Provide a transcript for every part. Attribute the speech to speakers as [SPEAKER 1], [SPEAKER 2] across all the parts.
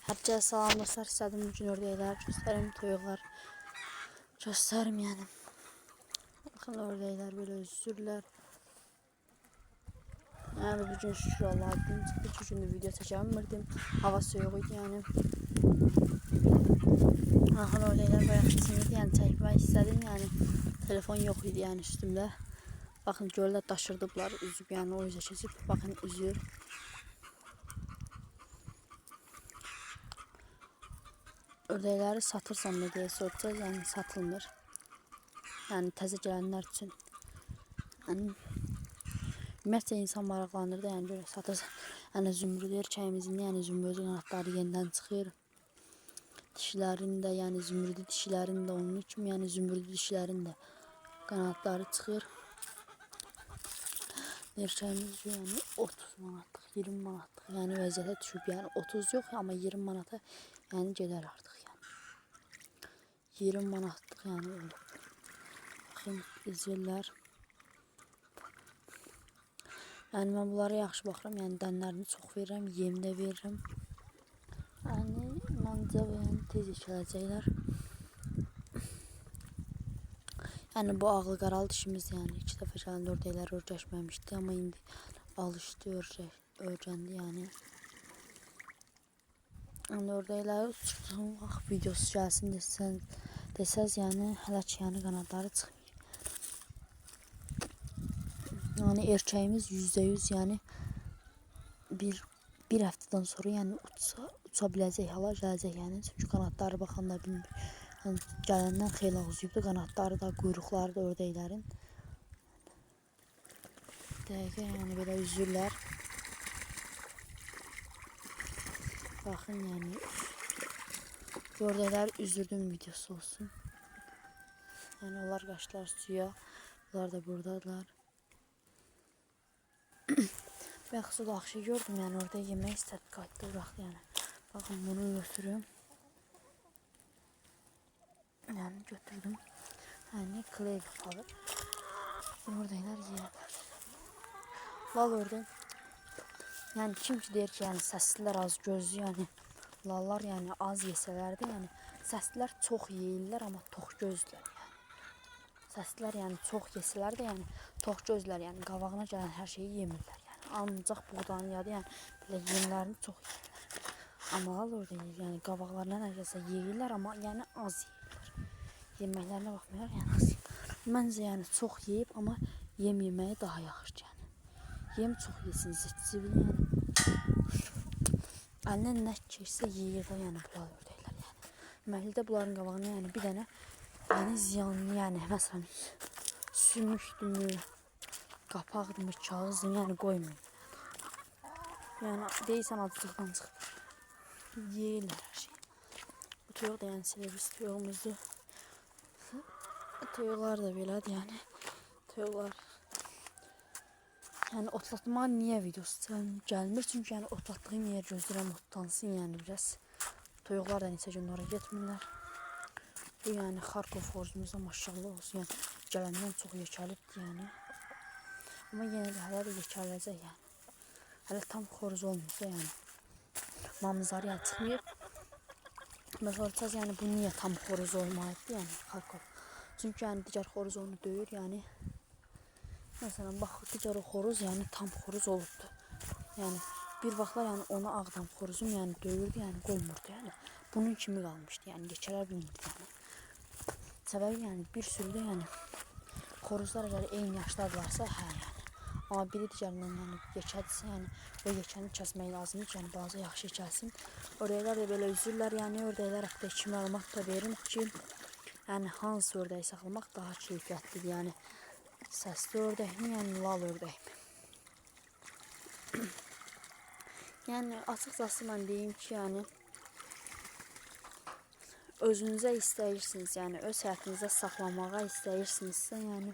[SPEAKER 1] Herkese salam dostlar. İstədim bugün ördəklər göstərim, toyuqlar göstərim yəni. Baxın ördəklər belə üzürlər. Yəni bugün şükür Allah'a gün çıxdı. 2 gündür video çəkə bilmirdim. Hava soyuq idi yəni. Baxın ördəklər bayaq səsini yəni çəkmək istədim yəni. Telefon yox idi yəni üstümdə. Baxın göldə daşırdıblar, üzüb yəni o üzə keçib. Baxın üzür. Ördəkləri satırsam ne diye soracağız yani satılmır. Yani təzə gələnlər üçün. Yəni ümumiyyətlə insan maraqlanır da yəni böyle satırsan. Yəni zümrüd erkəyimizin yəni zümrüdü qanadları yenidən çıxır. Dişilərin də yəni zümrüdü dişilərin də onun kimi yəni zümrüdü dişilərin də qanadları çıxır. Erkəyimiz yəni 30 manatlıq, 20 manatlıq yəni vəziyyətə düşüb. Yəni 30 yox amma 20 manata yəni gedər artıq. 20 manatlıq yəni olub. Baxın izləyirlər. Yəni mən bunlara yaxşı baxıram. Yəni dənlərini çox verirəm, yem də verirəm. Yəni məncə yəni tez yekələcəklər. Yəni bu ağlı qaralı dişimiz yəni 2 dəfə gələndə ördəklər örgəşməmişdi, amma indi alışdı, örgəndi yəni. Yəni ördəkləri uçurduğum vaxt videosu gəlsin desəz yəni hələ ki yəni qanadları çıxmır. Yəni erkəyimiz %100 yəni bir həftədən sonra yəni uça biləcək hala gələcək yəni. Çünki qanadları baxanda bilmir. Yəni gələndən xeyli uzuyubdu qanadları da, quyruqları da ördəklərin. Dəqiqə yəni belə üzürlər. Baxın yəni ördəklər üzürdüm videosu olsun. Yəni onlar qaçdılar suya. Bunlar da buradadılar. Bax suda axşı gördüm yəni orada yemək istədi qayıtdı bıraxdı yəni. Baxın bunu götürüm. Yəni götürdüm. Yəni kley qalır. Ördəklər yeyirlər. Lal ördək. Yəni kim ki deyir ki yəni səslilər az gözlü yəni. Lallar yəni az yesələr də yəni səslilər çox yeyirlər amma tox gözdülər yəni. Səslilər yəni çox yesələr də yəni tox gözdülər yəni qabağına gələn hər şeyi yemirlər yəni. Ancaq buğdanın yadı yəni belə yemlərini çox yeyirlər. Amma lal ördək yəni qabaqlarına nə gəlsə yeyirlər amma yəni az yeyirlər. Yeməklərinə baxmayaraq yəni az yeyirlər. Məncə yəni çox yeyib amma yem yeməyi daha yaxşı yəni. Yem çox yesin zicivli yəni. Əlindən nə keçsə yeyir də yəni bunlar ördəklər yəni. Məhəllədə bunların qabağına yəni bir dənə yəni ziyanlı yəni məsələn sümükdümü, qapaqdımı, kağızdımı yəni qoymayın. Yəni deyirsən acılıqdan çıxır. Yeyirlər hər şeyi. Bu toyuq da yəni servis toyuğumuzdur. Toyuqlar da belədir yəni. Toyuqlar yəni otlatma niyə videosu gəlmir? Çünki yəni otlatdığım yer gözləyirəm otlansın yəni biraz. Toyuqlar da neçə gün oraya getmirlər. Bu yəni Xarkov xoruzumuzda maşallah olsun. Yəni gələndən çox yekəlibdir yəni. Amma yenə də hələ də yekələcək yəni. Hələ tam xoruz olmayacaq yəni. Mamızları yəni çıxmayıb. Məsələn yəni bu niyə tam xoruz olmayıbdı yəni Xarkov? Çünki yəni digər xoruz onu döyür yəni. Məsələn bax digər o xoruz yəni tam xoruz olubdu. Yəni bir vaxtlar yəni onu Ağdam xoruzum yəni döyürdü yəni qoymurdu yəni. Bunun kimi qalmışdı yəni geçərə bilmirdi yəni. Səbəbi yəni bir sürü də yəni xoruzlar əgər eyni yaşdadırlarsa hə yəni. Amma biri digərindən yəni yekədirsə yəni o yekəni kəsmək lazımdır ki yəni balaca yaxşı yekəlsin. Ördəklər də belə üzürlər yəni ördəklər haqqında 2 məlumat da verim ki yəni hansı ördəyi saxlamaq daha keyfiyyətlidir yəni. Səsli ördəkmi, yəni lal ördəkmi? Yəni açıqcası mən deyim ki, yəni özünüzə istəyirsiniz, yəni öz həyatınızda saxlamağa istəyirsinizsə, yəni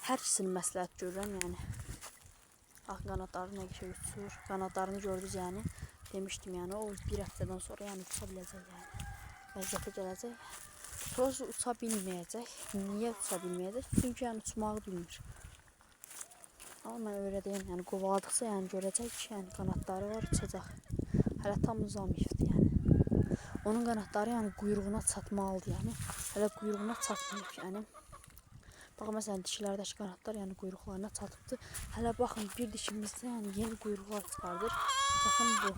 [SPEAKER 1] hər ikisini məsləhət görürəm, yəni. Bax qanadları nə qədər uçur, qanadlarını gördünüz, yəni demişdim, yəni o bir həftədən sonra yəni uça biləcək, yəni vəziyyətə gələcək. Toz uça bilməyəcək. Niyə uça bilməyəcək? Çünki yəni uçmağı bilmir. Amma mən öyrədəyim, yəni qovaladıqca yəni görəcək ki, yəni qanadları var, uçacaq. Hələ tam uzamayıbdı yəni. Onun qanatları yəni quyruğuna çatmalıdır yəni. Hələ quyruğuna çatmayıb yəni. Baxın məsələn dişilərdəki qanatlar yəni quyruqlarına çatıbdı. Hələ baxın bir dişimizdə yəni yeni quyruqlar çıxardır. Baxın bu.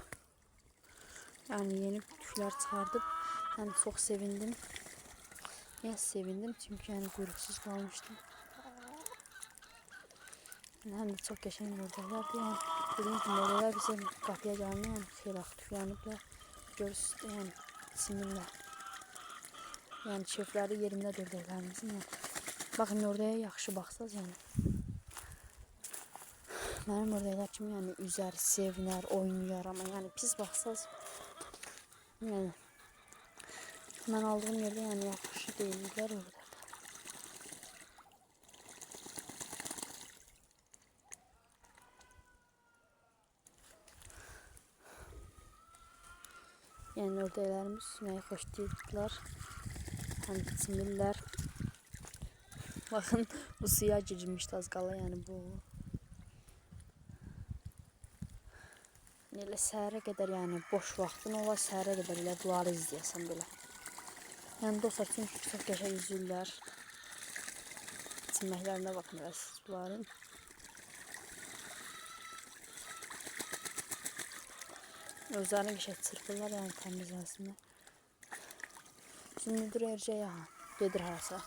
[SPEAKER 1] Yəni yeni tüklər çıxardıb. Yəni çox sevindim. Niyə sevindim? Çünki yəni quyruqsuz qalmışdım. Həm də çox qəşəng ördəklərdir. Yəni dediyim kimi ördəklər bizə qapıya gəlmə yəni xeyli tükləniblər. Görürsünüz yəni simirlər. Yəni çiftləri yerində ördəklərimizin. Yəni. Baxın ördəyə yaxşı baxsaz yəni. Mənim ördəklər kimi yəni üzər, sevinər, oynayar amma yəni pis baxsaz yəni mən aldığım yerdə yəni yaxşı deyirlər ördəklər. Yəni ördəklərimiz süzməyi xoşlayırdılar. Həm çimirlər. Baxın bu suya girmişdi az qala yəni bu. Elə səhərə qədər yəni boş vaxtın olar səhərə qədər elə bunları izləyəsən belə. Yəni dostlar çünki çox qəşəng üzürlər. Çiməklərinə baxın elə siz bunların. Özlərini qəşəng çırpırlar yəni təmizlənsinlər. Zümrüdür ercək gedir harasa.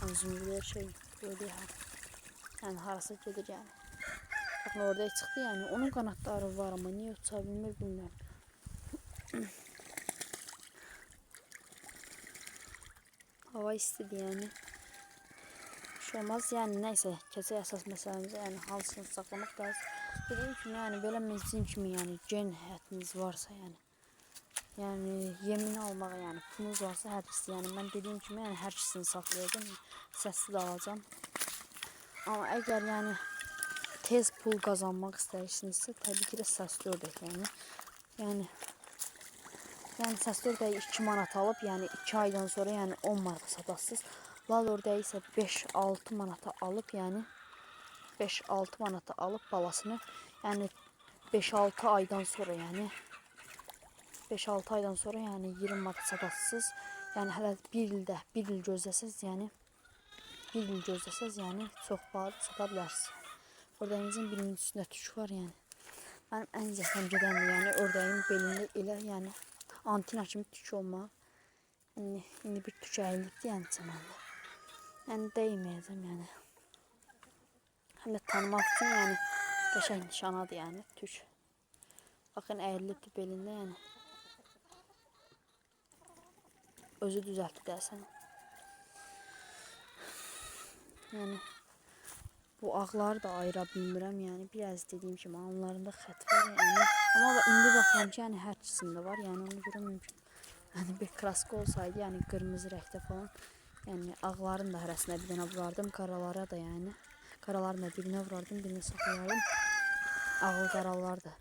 [SPEAKER 1] Yəni zümrüdür ercək gedir harasa. Yəni harasa gedir yəni. Baxın orada çıxdı yəni onun qanatları var amma niyə uça bilmir bilmirəm. Hava istidir yəni. Olmaz yəni nəysə keçək əsas məsələmizə yəni hansını saxlamaq lazım. Dediyim kimi yəni belə bizim kimi yəni gen həyatınız varsa yəni yemini almağa yəni pulunuz varsa hər ikisi yəni mən dediyim kimi yəni hər ikisini saxlayacağım. Səssiz alacağım. Amma əgər yəni tez pul qazanmaq istəyirsinizsə təbii ki də səsli ördək yəni. Yəni səsli ördəyi 2 manat alıb yəni 2 aydan sonra yəni 10 manata satarsınız. Lal ördəyi isə 5-6 manata alıb yəni 5-6 manata alıb balasını yəni 5-6 aydan sonra yəni 5-6 aydan sonra yəni 20 manata satarsınız. Yəni hələ bir il gözləsəz yəni çox baha sata bilərsiniz. Ördəyinizin birinin üstündə tük var yəni. Mənim ən zəhləm gedəndir yəni ördəyin belində elə yəni antina kimi tük olmaq. İndi bir tük əyilibdir yəni çəməndə. Yəni dəyməyəcəm yəni. Həm də tanımaq üçün yəni qəşəng nişanadır yəni tük. Baxın əyilibdir belində yəni. Özü düzəltdi dəsən. Yəni bu ağları da ayıra bilmirəm yəni biraz dediyim kimi anlarında xət var yəni. Amma indi baxıram ki yəni hər ikisində var yəni onu görə mümkün. Yəni bir kraska olsaydı yəni qırmızı rəngdə falan yəni ağların da hərəsinə bir dənə vurardım qaralara da yəni. Qaraların da birinə vurardım birini saxlayardım. Ağıl qaralar da.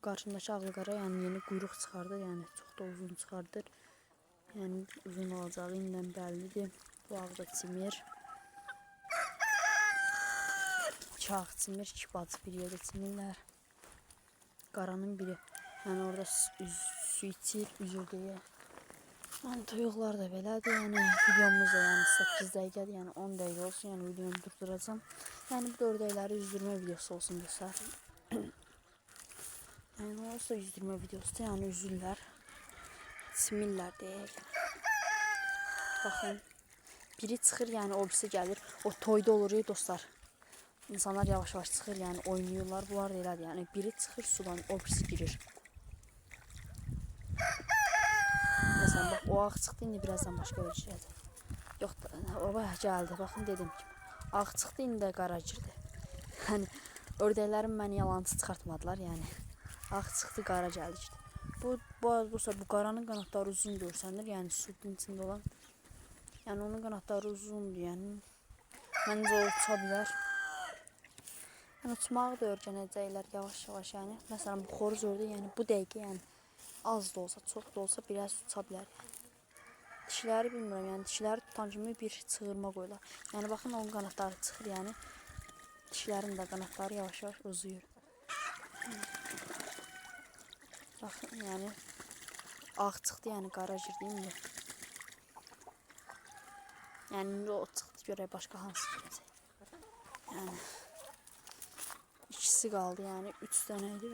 [SPEAKER 1] Qarşımdakı ağıl qara yəni yeni quyruq çıxardır yəni çox da uzun çıxardır. Yəni uzun olacağı indən bəllidir. Bu ağda çimir. İki ağ çimir, iki bacı bir yerdə çimirlər. Qaranın biri yəni orada su içir, üzür deyə. Yəni toyuqlar da belədir. Yəni videomuz da yəni 8 dəqiqədir, yəni 10 dəqiqə olsun, yəni videonu durduracağım. Yəni bu da ördəkləri üzdürmə videosu olsun bu səfər. Yəni olsa üzdürmə videosu da yəni üzürlər. Simirlər deyək. Baxın. Biri çıxır yəni o birisi gəlir. O toyda olur ya dostlar. İnsanlar yavaş-yavaş çıxır yəni oynayırlar. Bunlar da elədir. Yəni biri çıxır sudan o birisi girir. Məsələn bax o ağ çıxdı indi birazdan başqa bir şeydir. Yox o bayağı gəldi. Baxın dedim ki ağ çıxdı indi də qara girdi. Yəni ördəklərim məni yalancı çıxartmadılar yəni. Ağ çıxdı qara gəldi. Bu qaranın qanatları uzun görsənir. Yəni sudun içində olan. Yəni onun qanatları uzundur. Yəni məncə o uça bilər. Yəni uçmağı da öyrənəcəklər yavaş-yavaş yəni. Məsələn bu xoruz ördək yəni bu dəqiqə yəni az da olsa, çox da olsa biraz uça bilər yəni. Dişləri bilmirəm yəni dişləri tutan kimi bir çığırma qoyurlar. Yəni baxın onun qanatları çıxır yəni. Dişlərin də qanatları yavaş-yavaş uzuyur. Baxın, yəni ağ çıxdı, yəni qara girdi indi. Yəni indi o çıxdı, görək başqa hansı girəcək. Yəni ikisi qaldı, yəni 3 dənə idi.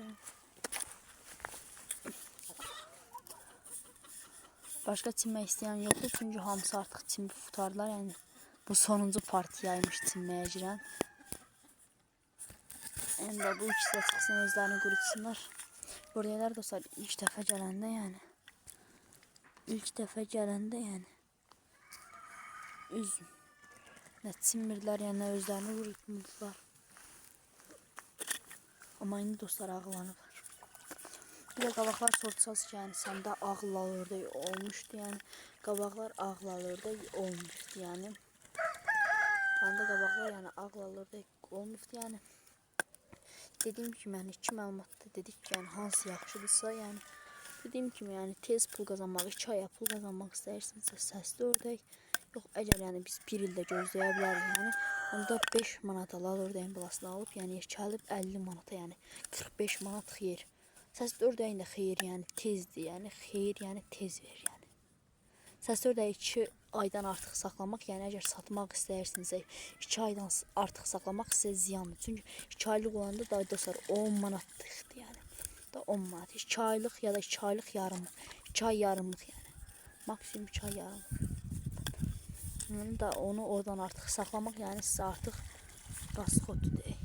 [SPEAKER 1] Başqa çimmək istəyən yoxdur, çünki hamısı artıq çimib futarlar. Yəni bu sonuncu partiyaymış çimməyə girən. Yəni bu ikisi də çıxsın, özlərini qurutsunlar. Buradalar dostlar ilk dəfə gələndə, yəni nə çimmirdilər, yəni nə özlərini qurutmurdular. Amma indi dostlar ağlanıblar. Bir də qabaqlar sortsaz ki, yəni səndə ağla ördək olmuşdu, yəni qabaqlar ağla ördək olmuşdu, yəni məndə qabaqlar yəni ağla ördək olmuşdu, yəni dediyim kimi yəni 2 məlumatda dedik ki, yəni hansı yaxşıdırsa, yəni dediyim kimi yəni tez pul qazanmaq, 2 aya pul qazanmaq istəyirsinizsə səsli ördək, yox əgər yəni biz 1 ildə gözləyə bilərik, yəni onda 5 manata lal ördəyin balasını alıb, yəni yekəlib 50 manata, yəni 45 manat xeyir. Səsli ördəyin də xeyir, yəni tezdir, yəni xeyir, yəni tez verir, yəni. Səsli ördəyi 2 aydan artıq saxlamaq, yəni əgər satmaq istəyirsinizsə 2 aydan artıq saxlamaq sizə ziyandır. Çünki 2 aylıq olanda da dostlar 10 manatlıqdır, yəni. Da 10 manat. 2 aylıq ya da 2 aylıq yarımlıq. 2 ay yarımlıq, yəni. Maksimum 2 ay yarımlıq. Yəni da onu oradan artıq saxlamaq, yəni sizə artıq rasxoddur deyək.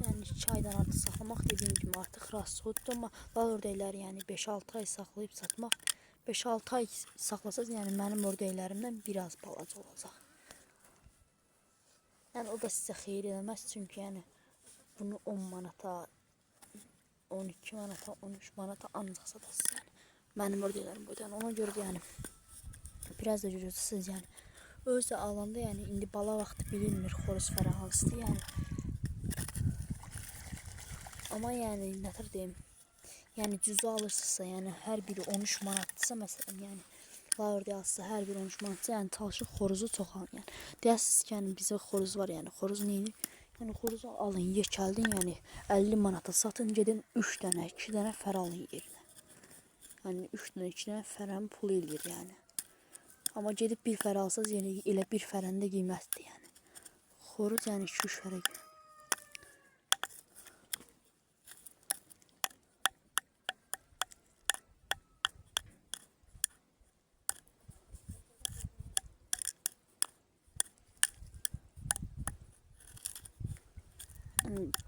[SPEAKER 1] Yəni 2 aydan artıq saxlamaq dediyim kimi artıq rasxoddur, amma lal ördəkləri yəni 5-6 ay saxlayıb satmaq, 5-6 ay saxlasaz, yəni mənim ördəklərimdən biraz balaca olacaq. Yəni o da sizə xeyir eləməz, çünki yəni bunu 10 manata, 12 manata, 13 manata ancaq satasınız, yəni mənim ördəklərim boydan. Ona görə də yəni biraz da görürsünüz, yəni özü alanda, yəni indi bala vaxtı bilinmir xoruz fərə hansıdır, yəni. Amma yəni nətər deyim, yəni cüzü alırsınızsa, yəni hər biri 13 manatdırsa, məsələn, yəni lal ördək alsınızsa hər biri 13 manatdırsa, yəni çalışın xoruzu çox alın, yəni. Deyəsiniz ki, yəni bizə xoruz var, yəni xoruz neyini? Yəni xoruzu alın, yekəldin, yəni 50 manata satın, gedin 3 dənə, 2 dənə fər alın yerinə. Yəni 3 dənə, 2 dənə fərən pulu eləyir, yəni. Amma gedib bir fər alsanız, yəni elə bir fərən də qiymətdir, yəni. Xoruz yəni 2-3 fərə görə.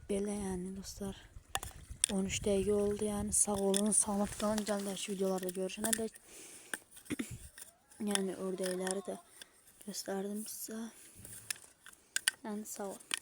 [SPEAKER 1] Belə yəni dostlar 13 dəqiqə oldu, yəni sağ olun, salamat qalın, gəlin videolarda görüşənədək. Yəni ördəkləri də göstərdim sizə, yəni sağ olun.